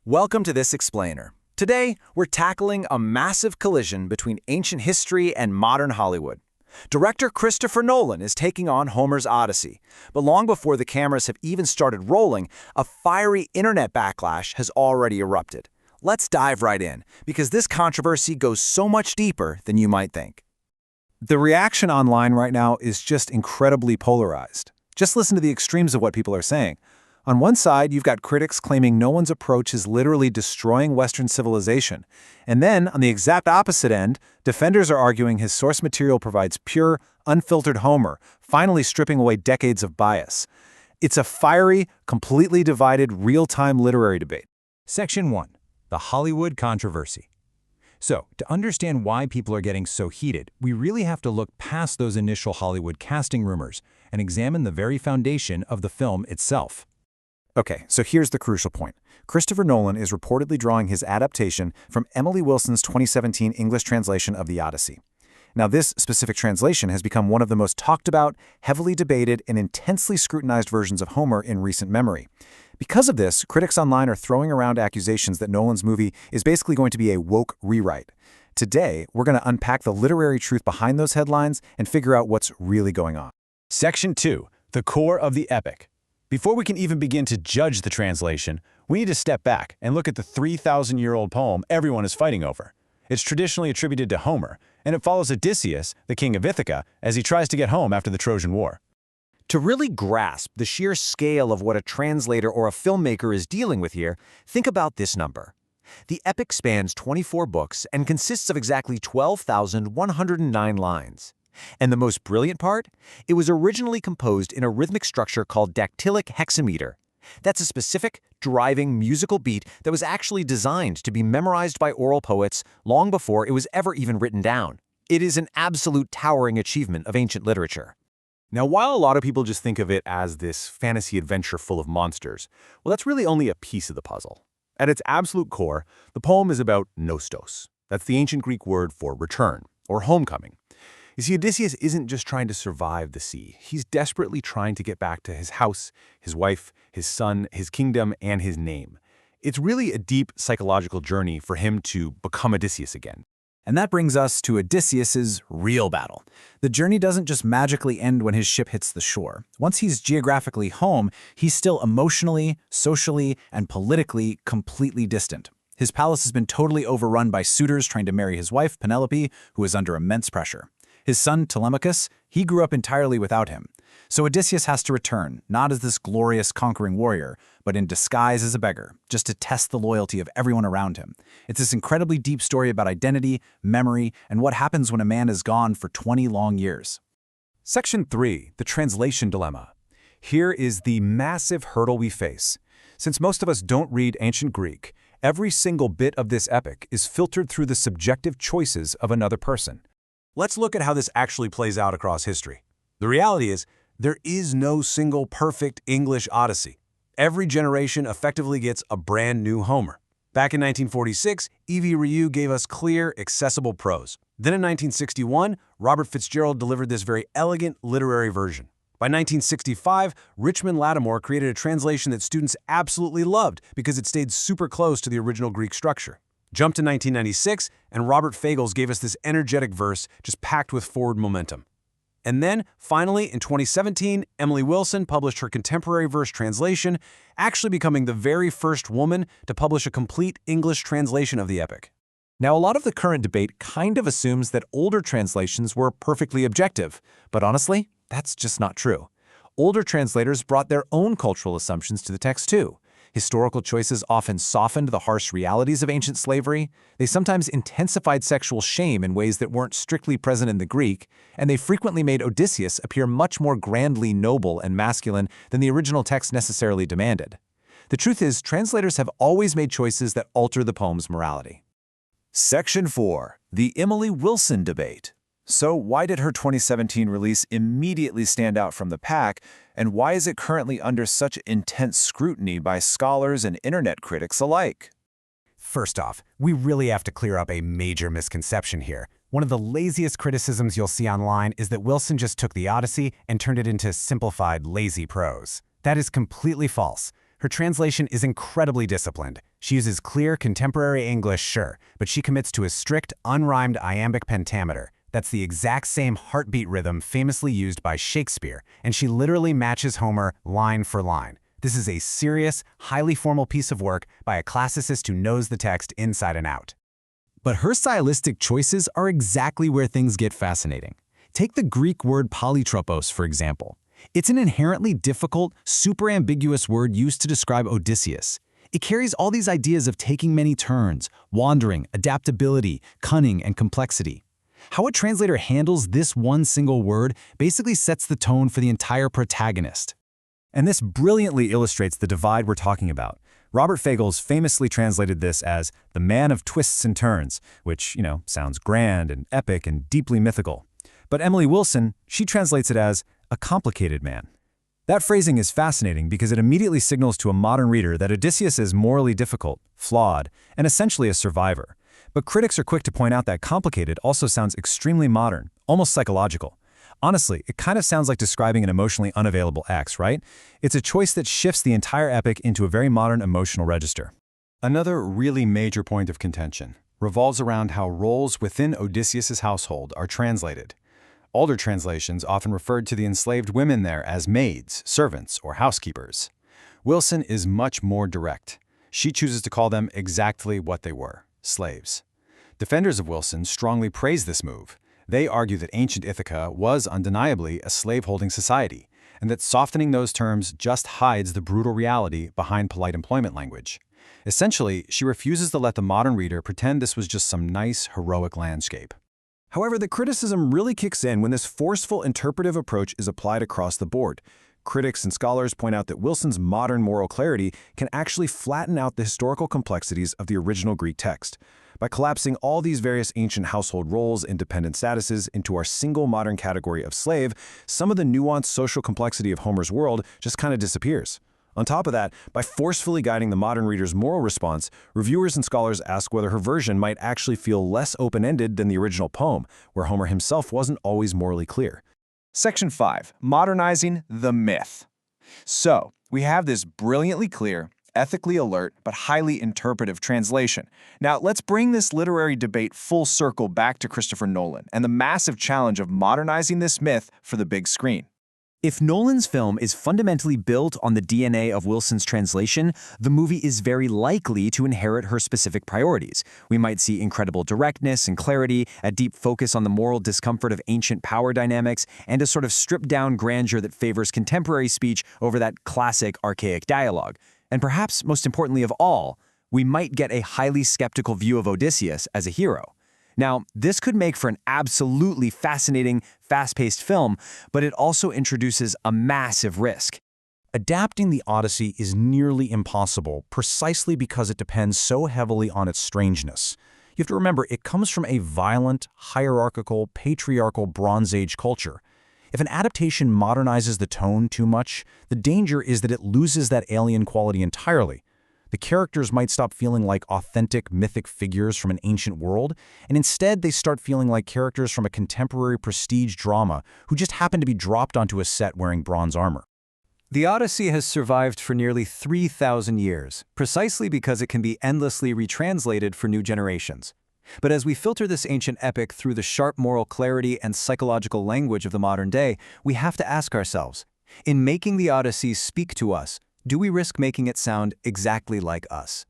Welcome to this explainer. Today, we're tackling a massive collision between ancient history and modern Hollywood. Director Christopher Nolan is taking on Homer's Odyssey, but long before the cameras have even started rolling, a fiery internet backlash has already erupted. Let's dive right in, because this controversy goes so much deeper than you might think. The reaction online right now is just incredibly polarized. Just listen to the extremes of what people are saying. On one side, you've got critics claiming Nolan's approach is literally destroying Western civilization. And then, on the exact opposite end, defenders are arguing his source material provides pure, unfiltered Homer, finally stripping away decades of bias. It's a fiery, completely divided, real-time literary debate. Section 1. The Hollywood Controversy. So, to understand why people are getting so heated, we really have to look past those initial Hollywood casting rumors and examine the very foundation of the film itself. Okay, so here's the crucial point. Christopher Nolan is reportedly drawing his adaptation from Emily Wilson's 2017 English translation of the Odyssey. Now, this specific translation has become one of the most talked about, heavily debated, and intensely scrutinized versions of Homer in recent memory. Because of this, critics online are throwing around accusations that Nolan's movie is basically going to be a woke rewrite. Today, we're going to unpack the literary truth behind those headlines and figure out what's really going on. Section 2. The core of the epic. Before we can even begin to judge the translation, we need to step back and look at the 3,000-year-old poem everyone is fighting over. It's traditionally attributed to Homer, and it follows Odysseus, the king of Ithaca, as he tries to get home after the Trojan War. To really grasp the sheer scale of what a translator or a filmmaker is dealing with here, think about this number. The epic spans 24 books and consists of exactly 12,109 lines. And the most brilliant part? It was originally composed in a rhythmic structure called dactylic hexameter. That's a specific, driving musical beat that was actually designed to be memorized by oral poets long before it was ever even written down. It is an absolute towering achievement of ancient literature. Now, while a lot of people just think of it as this fantasy adventure full of monsters, well, that's really only a piece of the puzzle. At its absolute core, the poem is about nostos. That's the ancient Greek word for return, or homecoming. You see, Odysseus isn't just trying to survive the sea. He's desperately trying to get back to his house, his wife, his son, his kingdom, and his name. It's really a deep psychological journey for him to become Odysseus again. And that brings us to Odysseus's real battle. The journey doesn't just magically end when his ship hits the shore. Once he's geographically home, he's still emotionally, socially, and politically completely distant. His palace has been totally overrun by suitors trying to marry his wife, Penelope, who is under immense pressure. His son, Telemachus, he grew up entirely without him. So Odysseus has to return, not as this glorious conquering warrior, but in disguise as a beggar, just to test the loyalty of everyone around him. It's this incredibly deep story about identity, memory, and what happens when a man is gone for 20 long years. Section 3. The Translation Dilemma. Here is the massive hurdle we face. Since most of us don't read ancient Greek, every single bit of this epic is filtered through the subjective choices of another person. Let's look at how this actually plays out across history. The reality is, there is no single perfect English Odyssey. Every generation effectively gets a brand new Homer. Back in 1946, E.V. Ryu gave us clear, accessible prose. Then in 1961, Robert Fitzgerald delivered this very elegant literary version. By 1965, Richmond Lattimore created a translation that students absolutely loved because it stayed super close to the original Greek structure. Jump to 1996, and Robert Fagles gave us this energetic verse just packed with forward momentum. And then, finally, in 2017, Emily Wilson published her contemporary verse translation, actually becoming the very first woman to publish a complete English translation of the epic. Now, a lot of the current debate kind of assumes that older translations were perfectly objective, but honestly, that's just not true. Older translators brought their own cultural assumptions to the text too. Historical choices often softened the harsh realities of ancient slavery. They sometimes intensified sexual shame in ways that weren't strictly present in the Greek, and they frequently made Odysseus appear much more grandly noble and masculine than the original text necessarily demanded. The truth is, translators have always made choices that alter the poem's morality. Section 4. The Emily Wilson Debate. So why did her 2017 release immediately stand out from the pack, and why is it currently under such intense scrutiny by scholars and internet critics alike? First off, we really have to clear up a major misconception here. One of the laziest criticisms you'll see online is that Wilson just took the Odyssey and turned it into simplified, lazy prose. That is completely false. Her translation is incredibly disciplined. She uses clear, contemporary English, sure, but she commits to a strict, unrhymed iambic pentameter. That's the exact same heartbeat rhythm famously used by Shakespeare, and she literally matches Homer line for line. This is a serious, highly formal piece of work by a classicist who knows the text inside and out. But her stylistic choices are exactly where things get fascinating. Take the Greek word polytropos, for example. It's an inherently difficult, super ambiguous word used to describe Odysseus. It carries all these ideas of taking many turns, wandering, adaptability, cunning, and complexity. How a translator handles this one single word basically sets the tone for the entire protagonist. And this brilliantly illustrates the divide we're talking about. Robert Fagles famously translated this as the man of twists and turns, which, sounds grand and epic and deeply mythical. But Emily Wilson, she translates it as a complicated man. That phrasing is fascinating because it immediately signals to a modern reader that Odysseus is morally difficult, flawed, and essentially a survivor. But critics are quick to point out that complicated also sounds extremely modern, almost psychological. Honestly, it kind of sounds like describing an emotionally unavailable ex, right? It's a choice that shifts the entire epic into a very modern emotional register. Another really major point of contention revolves around how roles within Odysseus's household are translated. Older translations often referred to the enslaved women there as maids, servants, or housekeepers. Wilson is much more direct. She chooses to call them exactly what they were: slaves. Defenders of Wilson strongly praise this move. They argue that ancient Ithaca was undeniably a slave-holding society, and that softening those terms just hides the brutal reality behind polite employment language. Essentially, she refuses to let the modern reader pretend this was just some nice, heroic landscape. However, the criticism really kicks in when this forceful interpretive approach is applied across the board. Critics and scholars point out that Wilson's modern moral clarity can actually flatten out the historical complexities of the original Greek text. By collapsing all these various ancient household roles and dependent statuses into our single modern category of slave, some of the nuanced social complexity of Homer's world just kind of disappears. On top of that, by forcefully guiding the modern reader's moral response, reviewers and scholars ask whether her version might actually feel less open-ended than the original poem, where Homer himself wasn't always morally clear. Section 5. Modernizing the myth. So, we have this brilliantly clear, ethically alert, but highly interpretive translation. Now, let's bring this literary debate full circle back to Christopher Nolan and the massive challenge of modernizing this myth for the big screen. If Nolan's film is fundamentally built on the DNA of Wilson's translation, the movie is very likely to inherit her specific priorities. We might see incredible directness and clarity, a deep focus on the moral discomfort of ancient power dynamics, and a sort of stripped-down grandeur that favors contemporary speech over that classic, archaic dialogue. And perhaps most importantly of all, we might get a highly skeptical view of Odysseus as a hero. Now, this could make for an absolutely fascinating, fast-paced film, but it also introduces a massive risk. Adapting the Odyssey is nearly impossible precisely because it depends so heavily on its strangeness. You have to remember, it comes from a violent, hierarchical, patriarchal Bronze Age culture. If an adaptation modernizes the tone too much, the danger is that it loses that alien quality entirely. The characters might stop feeling like authentic, mythic figures from an ancient world, and instead they start feeling like characters from a contemporary prestige drama who just happen to be dropped onto a set wearing bronze armor. The Odyssey has survived for nearly 3,000 years, precisely because it can be endlessly retranslated for new generations. But as we filter this ancient epic through the sharp moral clarity and psychological language of the modern day, we have to ask ourselves, in making the Odyssey speak to us, do we risk making it sound exactly like us?